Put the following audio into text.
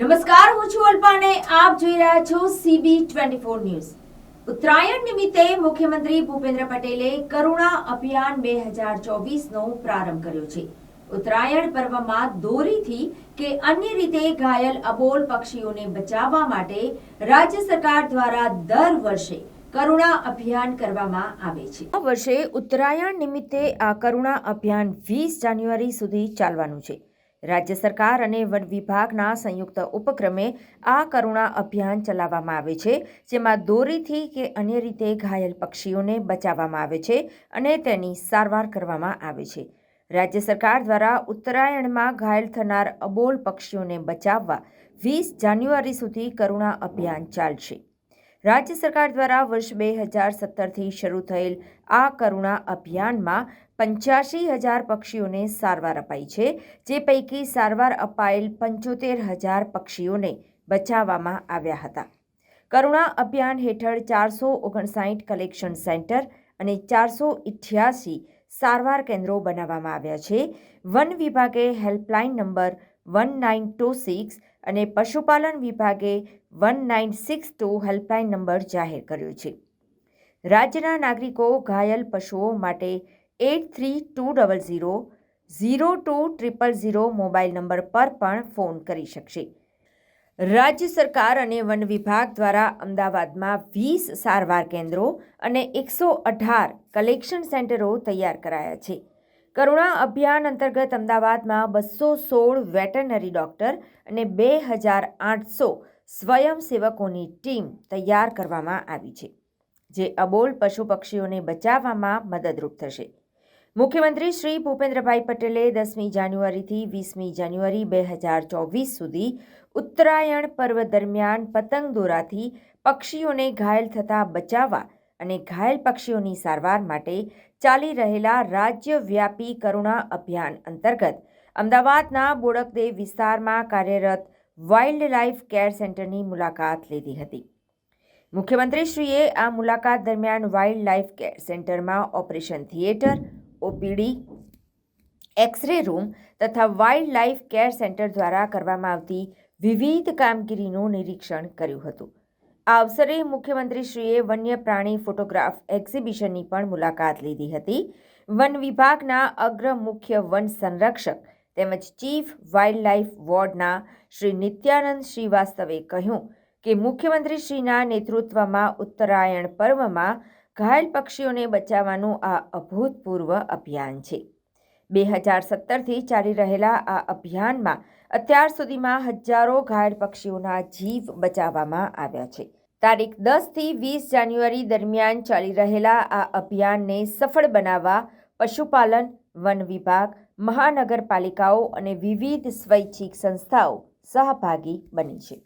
નમસ્કાર, હું છું અલ્પા અને આપ જોઈ રહ્યા છો CB24 ન્યૂઝ। ઉત્તરાયણ નિમિત્તે મુખ્યમંત્રી ભૂપેન્દ્ર પટેલે કરુણા અભિયાન 2024નો પ્રારંભ કર્યો છે। ઉત્તરાયણ પર્વમાં દોરીથી કે અન્ય રીતે ઘાયલ અબોલ પક્ષીઓને બચાવવા માટે રાજ્ય સરકાર દ્વારા દર વર્ષે કરુણા અભિયાન કરવામાં આવે છે। આ વર્ષે ઉત્તરાયણ નિમિત્તે આ કરુણા અભિયાન 20 જાન્યુઆરી સુધી ચાલવાનું છે। રાજ્ય સરકાર અને વન વિભાગના સંયુક્ત ઉપક્રમે આ કરુણા અભિયાન ચલાવવામાં આવે છે, જેમાં દોરીથી કે અન્ય રીતે ઘાયલ પક્ષીઓને બચાવવામાં આવે છે અને તેની સારવાર કરવામાં આવે છે। રાજ્ય સરકાર દ્વારા ઉત્તરાયણમાં ઘાયલ થનાર અબોલ પક્ષીઓને બચાવવા 20 જાન્યુઆરી સુધી કરુણા અભિયાન ચાલશે। રાજ્ય સરકાર દ્વારા વર્ષ 2017થી શરૂ થયેલ આ કરુણા અભિયાનમાં 85,000 પક્ષીઓને સારવાર અપાઈ છે, જે પૈકી સારવાર અપાયેલ 75,000 પક્ષીઓને બચાવવામાં આવ્યા હતા। કરુણા અભિયાન હેઠળ 459 કલેક્શન સેન્ટર અને 488 સારવાર કેન્દ્રો બનાવવામાં આવ્યા છે। વન વિભાગે હેલ્પલાઇન નંબર 1926 અને પશુપાલન વિભાગે 1962 હેલ્પલાઇન નંબર જાહેર કર્યો છે। રાજ્યના નાગરિકો ઘાયલ પશુઓ માટે 8320 0200 મોબાઈલ નંબર પર પણ ફોન કરી શકશે। રાજ્ય સરકાર અને વન વિભાગ દ્વારા અમદાવાદમાં 20 સારવાર કેન્દ્રો અને 118 કલેક્શન સેન્ટરો તૈયાર કરાયા છે। કરુણા અભિયાન અંતર્ગત અમદાવાદમાં 216 વેટરનરી ડોક્ટર અને 2,800 સ્વયંસેવકોની ટીમ તૈયાર કરવામાં આવી છે, જે અબોલ પશુ પક્ષીઓને બચાવવામાં મદદરૂપ થશે। મુખ્યમંત્રી શ્રી ભૂપેન્દ્રભાઈ પટેલે 10મી જાન્યુઆરીથી 20મી જાન્યુઆરી 2024 સુધી ઉત્તરાયણ પર્વ દરમિયાન પતંગ દોરાથી પક્ષીઓને ઘાયલ થતા બચાવવા અને ઘાયલ પક્ષીઓની સારવાર માટે ચાલી રહેલા રાજ્યવ્યાપી કરુણા અભિયાન અંતર્ગત અમદાવાદના બોડકદેવ વિસ્તારમાં કાર્યરત વાઇલ્ડ લાઇફ કેર સેન્ટરની મુલાકાત લીધી હતી। મુખ્યમંત્રીશ્રીએ આ મુલાકાત દરમિયાન વાઇલ્ડ લાઇફ કેર સેન્ટરમાં operation theatre, OPD, X-ray room તથા વાઇલ્ડ લાઇફ કેર સેન્ટર દ્વારા કરવામાં આવતી વિવિધ કામગીરીનું નિરીક્ષણ કર્યું હતું। આ અવસરે મુખ્યમંત્રીશ્રીએ વન્ય પ્રાણી ફોટોગ્રાફ એક્ઝિબિશનની પણ મુલાકાત લીધી હતી। વન વિભાગના અગ્ર મુખ્ય વન સંરક્ષક તેમજ ચીફ વાઇલ્ડ લાઇફ વોર્ડના શ્રી નિત્યાનંદ શ્રીવાસ્તવે કહ્યું કે મુખ્યમંત્રીશ્રીના નેતૃત્વમાં ઉત્તરાયણ પર્વમાં ઘાયલ પક્ષીઓને બચાવવાનું આ અભૂતપૂર્વ અભિયાન છે। 2017થી ચાલી રહેલા આ અભિયાનમાં અત્યાર સુધીમાં હજારો ઘાયલ પક્ષીઓના જીવ બચાવવામાં આવ્યા છે। તારીખ 10થી 20 જાન્યુઆરી દરમિયાન ચાલી રહેલા આ અભિયાનને સફળ બનાવવા પશુપાલન, વન વિભાગ, મહાનગરપાલિકાઓ અને વિવિધ સ્વૈચ્છિક સંસ્થાઓ સહભાગી બની છે।